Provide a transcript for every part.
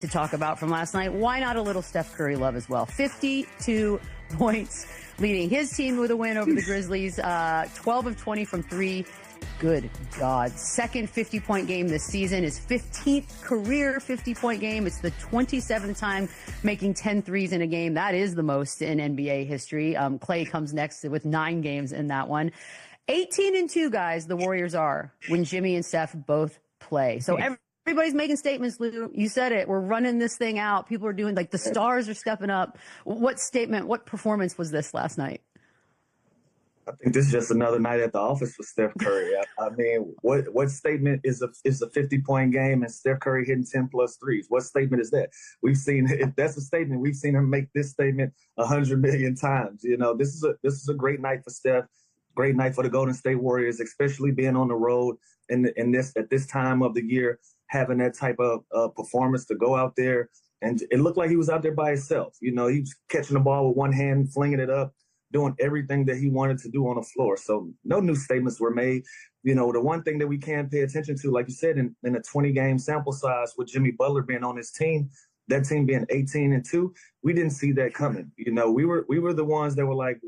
to talk about from last night. Why not a little Steph Curry love as well? 52 points, leading his team with a win over the Grizzlies. 12 of 20 from three. Good God. Second 50-point game this season. His 15th career 50-point game. It's the 27th time making 10 threes in a game. That is the most in NBA history. Clay comes next with 9 games in that one. 18-2, guys, the Warriors are when Jimmy and Steph both play. So everybody's making statements, Lou. You said it. We're running this thing out. People are doing, like, the stars are stepping up. What statement, what performance was this last night? I think this is just another night at the office for Steph Curry. I mean, what statement is a 50-point game and Steph Curry hitting 10+ threes? What statement is that? We've seen, if that's a statement, we've seen him make this statement 100 million times. You know, this is a great night for Steph. Great night for the Golden State Warriors, especially being on the road at this time of the year, having that type of performance to go out there. And it looked like he was out there by himself. You know, he was catching the ball with one hand, flinging it up, doing everything that he wanted to do on the floor. So no new statements were made. You know, the one thing that we can pay attention to, like you said, in a 20-game sample size with Jimmy Butler being on his team, that team being 18-2, we didn't see that coming. You know, we were the ones that were like,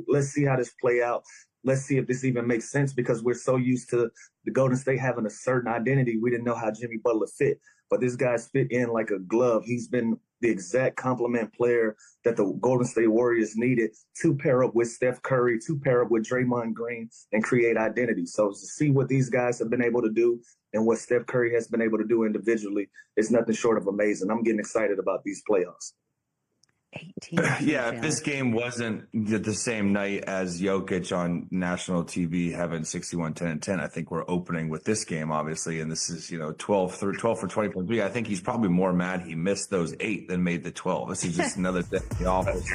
let's see how this play out. Let's see if this even makes sense, because we're so used to the Golden State having a certain identity. We didn't know how Jimmy Butler fit, but this guy's fit in like a glove. He's been the exact complement player that the Golden State Warriors needed to pair up with Steph Curry, to pair up with Draymond Green and create identity. So to see what these guys have been able to do and what Steph Curry has been able to do individually is nothing short of amazing. I'm getting excited about these playoffs. 18. Yeah, if this game wasn't the same night as Jokic on national TV having 61, 10, and 10, I think we're opening with this game, obviously. And this is, 12 for 20.3. I think he's probably more mad he missed those 8 than made the 12. This is just another day in the office.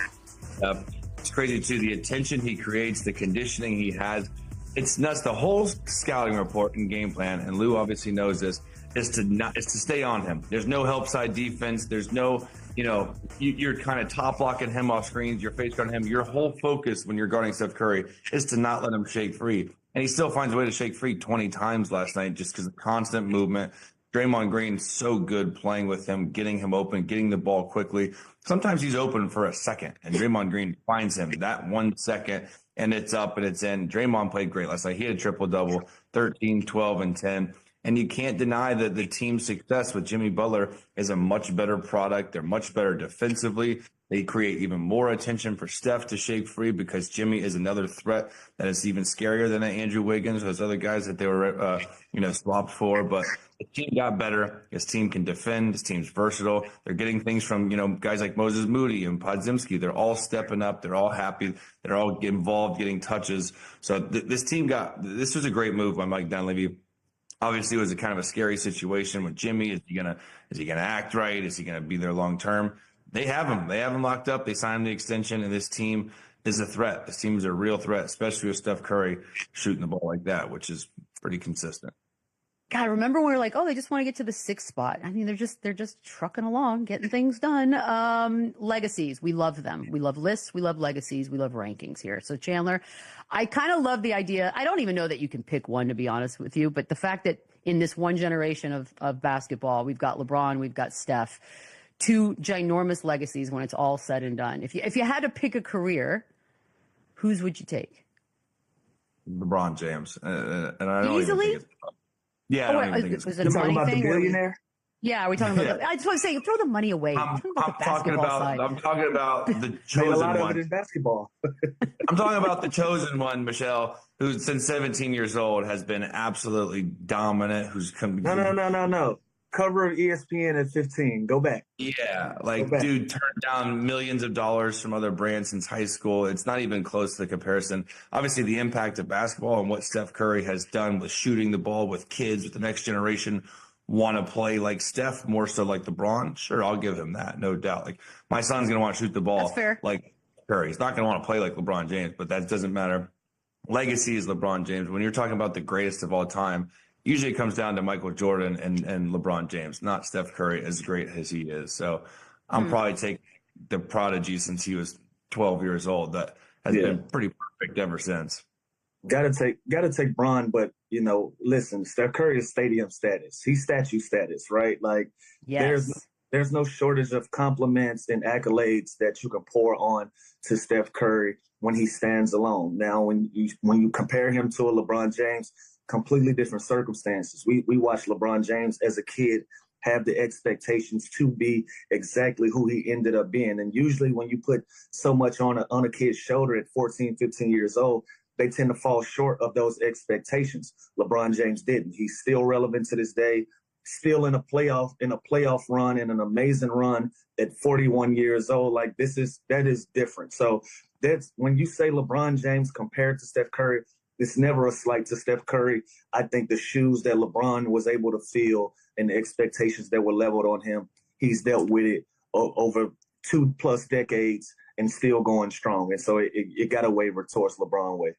It's crazy, too, the attention he creates, the conditioning he has. It's nuts. The whole scouting report and game plan, and Lou obviously knows this, is to stay on him. There's no help side defense. There's no, you're kind of top blocking him off screens. Your face guarding him. Your whole focus when you're guarding Steph Curry is to not let him shake free. And he still finds a way to shake free 20 times last night just because of constant movement. Draymond Green so good playing with him, getting him open, getting the ball quickly. Sometimes he's open for a second, and Draymond Green finds him that 1 second, and it's up and it's in. Draymond played great last night. He had a triple-double, 13, 12, and 10. And you can't deny that the team's success with Jimmy Butler is a much better product. They're much better defensively. They create even more attention for Steph to shake free because Jimmy is another threat that is even scarier than Andrew Wiggins, those other guys that they were, swapped for. But the team got better. His team can defend. His team's versatile. They're getting things from, guys like Moses Moody and Podziemski. They're all stepping up. They're all happy. They're all involved, getting touches. So this was a great move by Mike Dunleavy. Obviously, it was a kind of a scary situation with Jimmy. Is he gonna act right? Is he gonna be there long term? They have him. They have him locked up. They signed the extension, and this team is a threat. This team is a real threat, especially with Steph Curry shooting the ball like that, which is pretty consistent. God, remember when we were like, oh, they just want to get to the 6th spot. I mean, they're just trucking along, getting things done. Legacies, we love them. We love lists. We love legacies. We love rankings here. So Chandler, I kind of love the idea. I don't even know that you can pick one, to be honest with you, but the fact that in this one generation of basketball, we've got LeBron, we've got Steph, 2 ginormous legacies when it's all said and done. If you had to pick a career, whose would you take? LeBron James. And I don't Easily? even think it's Yeah, I don't even think it's. Was it a money about thing? The billionaire? Yeah, are we talking about? I just want to say, throw the money away. I'm talking about the chosen a lot of one. it in basketball. I'm talking about the chosen one, Michelle, who since 17 years old has been absolutely dominant. Who's come? No. Cover of ESPN at 15. Go back. Yeah, dude turned down millions of dollars from other brands since high school. It's not even close to the comparison. Obviously, the impact of basketball and what Steph Curry has done with shooting the ball with kids, with the next generation want to play like Steph, more so like LeBron. Sure, I'll give him that, no doubt. Like, my son's going to want to shoot the ball like Curry. He's not going to want to play like LeBron James, but that doesn't matter. Legacy is LeBron James. When you're talking about the greatest of all time, usually it comes down to Michael Jordan and LeBron James, not Steph Curry, as great as he is. So I'm probably taking the prodigy since he was 12 years old. That has been pretty perfect ever since. Gotta take Bron, but listen, Steph Curry is stadium status. He's statue status, right? Like, yes. there's no shortage of compliments and accolades that you can pour on to Steph Curry when he stands alone. Now, when you compare him to a LeBron James, completely different circumstances. We watched LeBron James as a kid have the expectations to be exactly who he ended up being. And usually when you put so much on a kid's shoulder at 14, 15 years old, they tend to fall short of those expectations. LeBron James didn't. He's still relevant to this day, still in a playoff run, and an amazing run at 41 years old. Like that is different. So that's when you say LeBron James compared to Steph Curry, it's never a slight to Steph Curry. I think the shoes that LeBron was able to fill and the expectations that were leveled on him, he's dealt with it over 2+ decades and still going strong. And so it got to waver towards LeBron way.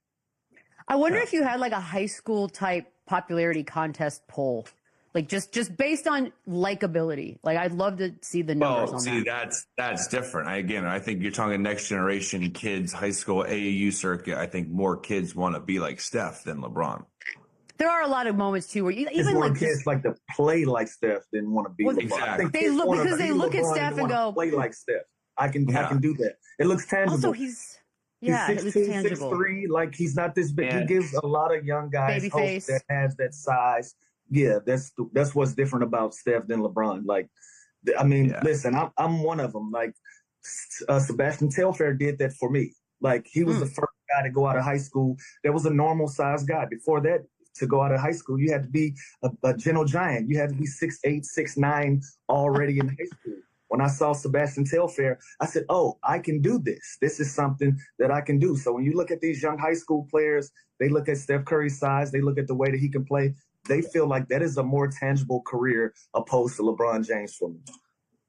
I wonder if you had like a high school type popularity contest poll, like just based on likability. Like I'd love to see the numbers on that. That's different. I think you're talking next generation kids, high school AAU circuit. I think more kids want to be like Steph than LeBron. There are a lot of moments too where even more like kids like to play like Steph than want to be LeBron. Exactly. They look at Steph and go, play like Steph. I can do that. It looks tangible. Also, he's 6'2", 6'3", like he's not this big. He gives a lot of young guys hope that has that size. Yeah, that's what's different about Steph than LeBron. Like, I mean, listen, I'm one of them. Like, Sebastian Telfair did that for me. Like, he was the first guy to go out of high school that was a normal size guy. Before that, to go out of high school, you had to be a gentle giant. You had to be 6'8", 6'9", already in high school. When I saw Sebastian Telfair, I said, oh, I can do this. This is something that I can do. So when you look at these young high school players, they look at Steph Curry's size, they look at the way that he can play, they feel like that is a more tangible career opposed to LeBron James for me.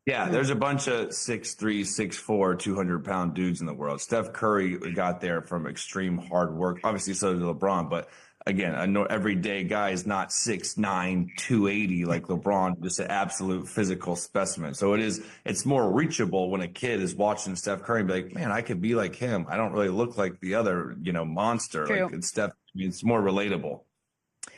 Yeah, there's a bunch of 6'3", 6'4", 200-pound dudes in the world. Steph Curry got there from extreme hard work. Obviously, so did LeBron, but again, I know everyday guy is not 6'9", 280 like LeBron, just an absolute physical specimen. So it's more reachable when a kid is watching Steph Curry and be like, man, I could be like him. I don't really look like the other, monster. True. Like Steph, it's more relatable.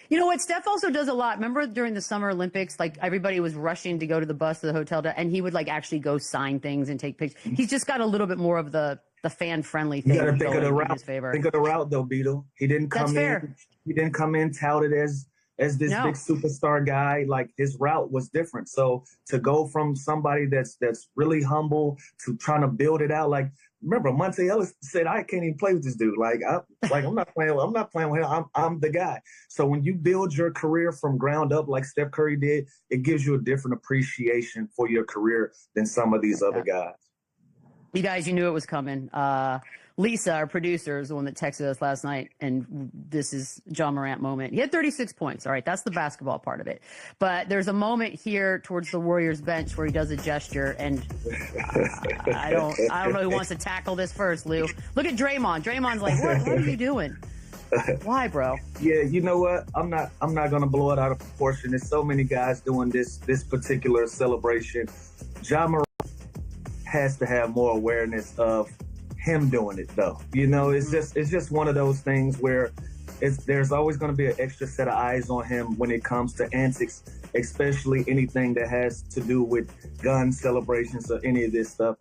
You know what? Steph also does a lot. Remember during the Summer Olympics, like everybody was rushing to go to the bus to the hotel, and he would like actually go sign things and take pictures. He's just got a little bit more of the fan-friendly thing. You got to think of the route. In his favor. Think of the route, though, Beetle. He didn't come in. He didn't come in touted as this big superstar guy. Like, his route was different. So to go from somebody that's really humble to trying to build it out, like, remember, Monte Ellis said, I can't even play with this dude. I'm not playing with him. I'm the guy. So when you build your career from ground up like Steph Curry did, it gives you a different appreciation for your career than some of these other guys. You guys, you knew it was coming. Lisa, our producer, is the one that texted us last night, and this is John Morant moment. He had 36 points. All right, that's the basketball part of it. But there's a moment here towards the Warriors bench where he does a gesture, and I don't know who wants to tackle this first, Lou. Look at Draymond. Draymond's like, what are you doing? Why, bro? Yeah, you know what? I'm not gonna blow it out of proportion. There's so many guys doing this particular celebration. John Morant has to have more awareness of him doing it, though. It's just one of those things where there's always going to be an extra set of eyes on him when it comes to antics, especially anything that has to do with gun celebrations or any of this stuff.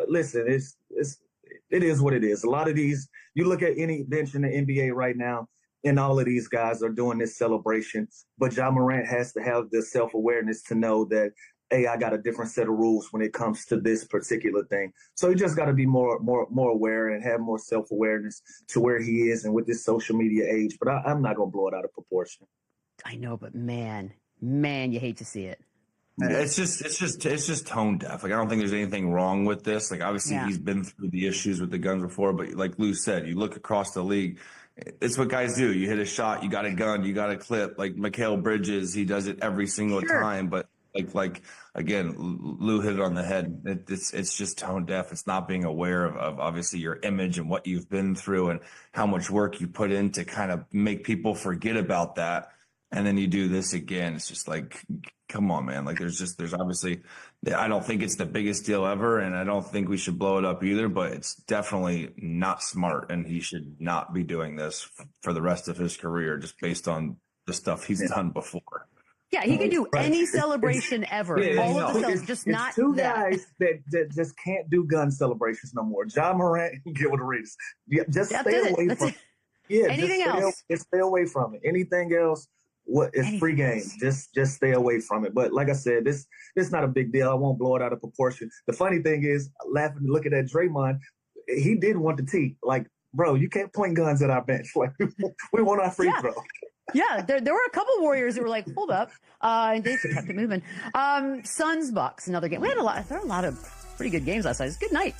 Listen, it is what it is. A lot of these, you look at any bench in the NBA right now, and all of these guys are doing this celebration, but Ja Morant has to have the self-awareness to know that, hey, I got a different set of rules when it comes to this particular thing. So he just got to be more aware and have more self-awareness to where he is and with this social media age. But I'm not going to blow it out of proportion. I know, but man, you hate to see it. It's just tone deaf. Like, I don't think there's anything wrong with this. Like, obviously he's been through the issues with the guns before, but like Lou said, you look across the league, it's what guys do. You hit a shot, you got a gun, you got a clip. Like Mikal Bridges, he does it every single time, but like again, Lou hit it on the head. It's just tone deaf. It's not being aware of obviously your image and what you've been through and how much work you put in to kind of make people forget about that. And then you do this again. It's just like, come on, man. Like there's obviously, I don't think it's the biggest deal ever, and I don't think we should blow it up either, but it's definitely not smart, and he should not be doing this for the rest of his career just based on the stuff he's done before. Yeah, he can do any celebration ever. All of the celebrations, just not two that. guys that just can't do gun celebrations no more. John Morant and Gilbert Arenas. Yeah, just stay away from it. Yeah, anything else. Just stay away from it. Anything else, it's free game. Just stay away from it. But like I said, this not a big deal. I won't blow it out of proportion. The funny thing is, laughing looking at Draymond, he did want the tee. Like, bro, you can't point guns at our bench. Like, we want our free throw. Yeah, there were a couple Warriors who were like, hold up. And they kept it moving. Suns Bucks, another game. There were a lot of pretty good games last night. It's a good night.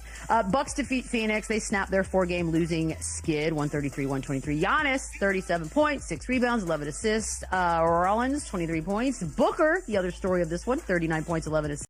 Bucks defeat Phoenix. They snapped their 4-game losing skid, 133-123. Giannis, 37 points, 6 rebounds, 11 assists. Rollins, 23 points. Booker, the other story of this one, 39 points, 11 assists.